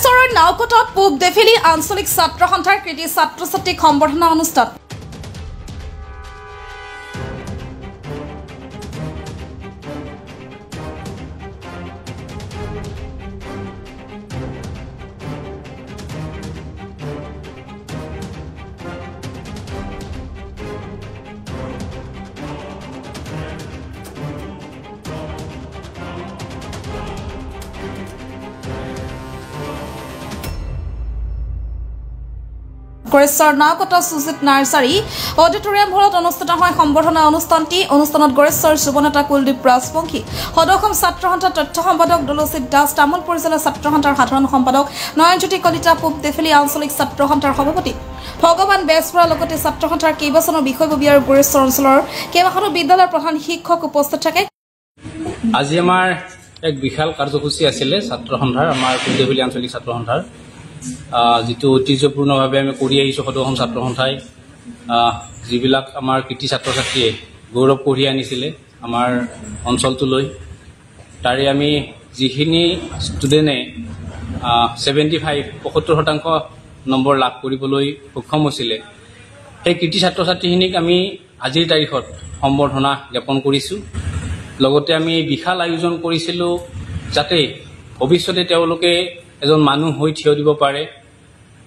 গোৰেশ্বৰৰ নাওকটত পূব দেফেলি আঞ্চলিক ছাত্ৰ সন্থাৰ কৃতি ছাত্ৰ ছাত্ৰীক সম্বৰ্ধনা অনুষ্ঠান গোৰেশ্বৰ নাওকট সুজিত নাৰ্চাৰী অডিটৰিয়াম হলত অনুষ্ঠিত হয় সম্বৰ্ধনা অনুষ্ঠানটি অনুষ্ঠানত গোৰেশ্বৰ যুৱনেতা কুলদীপ ৰাজবংশী সদৌ ছাত্ৰ সন্থাৰ তথ্য সম্পাদক দলচিত দাস তামোল পৰিচালক ছাত্ৰ সন্থাৰ সাধাৰণ সম্পাদক নয়নজ্যোতি কলিতা পূব দেফেলি আঞ্চলিক ছাত্ৰ সন্থাৰ সভাপতি ভগৱান বেজবৰুৱাৰ লগতে ছাত্ৰ সন্থাৰ কেইবাজনো বিষয়ববী আৰু গোৰেশ্বৰ অঞ্চলৰ কেইবাখনো বিদ্যালয়ৰ প্ৰধান শিক্ষক উপস্থিত থাকে আজি আমাৰ এক বিশাল কাৰ্যসূচী আছিল ছাত্ৰ সন্থাৰ আমাৰ পূব দেফেলি আঞ্চলিক ছাত্ৰ সন্থাৰ যেটো ঐতিহ্যপূৰ্ণভাৱে আমি কৰি আহিছোঁ সদৌ ছাত্ৰ সন্থাই যিবিলাক আমাৰ কৃতি ছাত্ৰ ছাত্ৰীয়ে গৌৰৱ কঢ়িয়াই আনিছিলে আমাৰ অঞ্চলটোলৈ তাৰে আমি যিখিনি ষ্টুডেণ্টে 75% নম্বৰ লাভ কৰিবলৈ সক্ষম হৈছিলে সেই কৃতি ছাত্ৰ ছাত্ৰীখিনিক আমি আজিৰ তাৰিখত সম্বৰ্ধনা জ্ঞাপন কৰিছোঁ লগতে আমি বিশাল আয়োজন কৰিছিলোঁ যাতে ভৱিষ্যতে তেওঁলোকে এজন মানুহ হৈ থিয় দিব পাৰে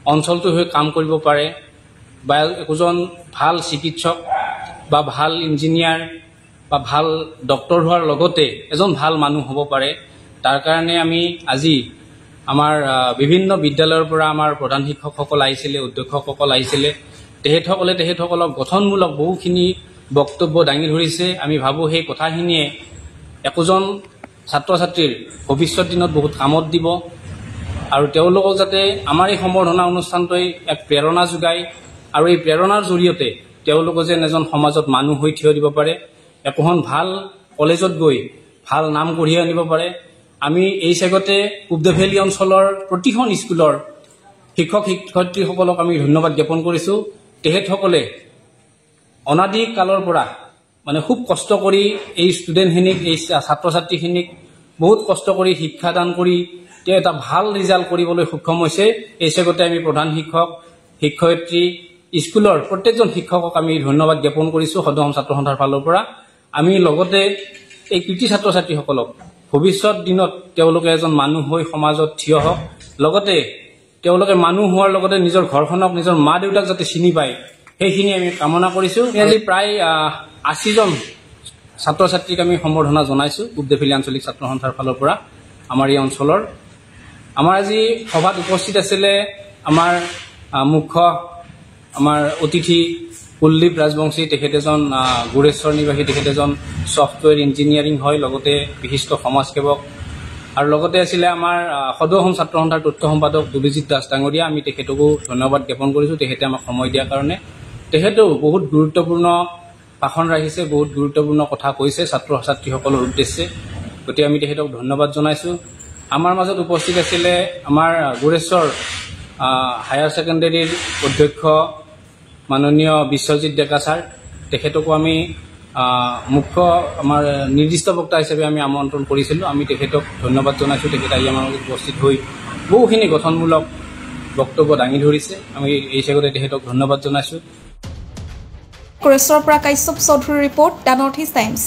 অঞ্চলটো হৈ কাম কৰিব পাৰে বা একজন ভাল চিকিৎসক বা ভাল ইঞ্জিনিয়াৰ বা ভাল ডক্টৰ হোৱাৰ লগতে এজন ভাল মানুহ হ'ব পাৰে তাৰ কাৰণে আমি আজি আমাৰ বিভিন্ন বিদ্যালয়ৰ পৰা আমাৰ প্ৰধান শিক্ষকসকল আহিছিলে অধ্যক্ষসকল আহিছিলে তেখেতসকলক গঠনমূলক বহুখিনি বক্তব্য দাঙি ধৰিছে আমি ভাবোঁ সেই কথাখিনিয়ে একজন ছাত্ৰ ছাত্ৰীৰ ভৱিষ্যত দিনত বহুত কামত দিব আৰু তেওঁলোকক যাতে আমাৰ এই সম্বৰ্ধনা অনুষ্ঠানটোৱে এক প্ৰেৰণা যোগায় আৰু এই প্ৰেৰণাৰ জৰিয়তে তেওঁলোকে যেন এজন সমাজত মানুহ হৈ থিয় দিব পাৰে এখন ভাল কলেজত গৈ ভাল নাম কঢ়িয়াই আনিব পাৰে আমি এই চেগতে পূব দেফেলি অঞ্চলৰ প্ৰতিখন স্কুলৰ শিক্ষক শিক্ষয়িত্ৰীসকলক আমি ধন্যবাদ জ্ঞাপন কৰিছোঁ তেখেতসকলে অনাদি কালৰ পৰা মানে খুব কষ্ট কৰি এই ষ্টুডেণ্টখিনিক এই ছাত্ৰ ছাত্ৰীখিনিক বহুত কষ্ট কৰি শিক্ষাদান কৰি এটা ভাল ৰিজাল্ট কৰিবলৈ সক্ষম হৈছে এই চেগতে আমি প্ৰধান শিক্ষক শিক্ষয়িত্ৰী স্কুলৰ প্ৰত্যেকজন শিক্ষকক আমি ধন্যবাদ জ্ঞাপন কৰিছোঁ সদৌ ছাত্ৰ সন্থাৰ ফালৰ পৰা আমি লগতে এই কৃতি ছাত্ৰ ছাত্ৰীসকলক ভৱিষ্যত দিনত তেওঁলোকে এজন মানুহ হৈ সমাজত থিয় হওক লগতে তেওঁলোকে মানুহ হোৱাৰ লগতে নিজৰ ঘৰখনক নিজৰ মা দেউতাক যাতে চিনি পায় সেইখিনি আমি কামনা কৰিছোঁ আজি প্ৰায় 80জন ছাত্ৰ ছাত্ৰীক আমি সম্বৰ্ধনা জনাইছোঁ পূব দেফেলি আঞ্চলিক ছাত্ৰ সন্থাৰ ফালৰ পৰা আমাৰ এই অঞ্চলৰ আমাৰ আজি সভাত উপস্থিত আছিলে আমাৰ মুখ্য আমাৰ অতিথি কুলদীপ ৰাজবংশী তেখেত এজন গোৰেশ্বৰ নিবাসী তেখেত এজন ছফ্টৱেৰ ইঞ্জিনিয়াৰিং হয় লগতে বিশিষ্ট সমাজসেৱক আৰু লগতে আছিলে আমাৰ সদৌ ছাত্ৰ সন্থাৰ তথ্য সম্পাদক দলচিত দাস ডাঙৰীয়া আমি তেখেতকো ধন্যবাদ জ্ঞাপন কৰিছোঁ তেখেতে আমাক সময় দিয়াৰ কাৰণে তেখেতেও বহুত গুৰুত্বপূৰ্ণ ভাষণ ৰাখিছে বহুত গুৰুত্বপূৰ্ণ কথা কৈছে ছাত্ৰ ছাত্ৰীসকলৰ উদ্দেশ্যে গতিকে আমি তেখেতক ধন্যবাদ জনাইছোঁ আমাৰ মাজত উপস্থিত আছিলে আমাৰ গোৰেশ্বৰ হায়াৰ ছেকেণ্ডেৰীৰ অধ্যক্ষ মাননীয় বিশ্বজিৎ ডেকা ছাৰ তেখেতকো আমি মুখ্য আমাৰ নিৰ্দিষ্ট বক্তা হিচাপে আমি আমন্ত্ৰণ কৰিছিলোঁ আমি তেখেতক ধন্যবাদ জনাইছোঁ তেখেতে আহি আমাৰ মাজত উপস্থিত হৈ বহুখিনি গঠনমূলক বক্তব্য দাঙি ধৰিছে আমি এই চেগতে তেখেতক ধন্যবাদ জনাইছোঁ গোৰেশ্বৰৰ পৰা কাশ্যপ চৌধুৰীৰ report the north east times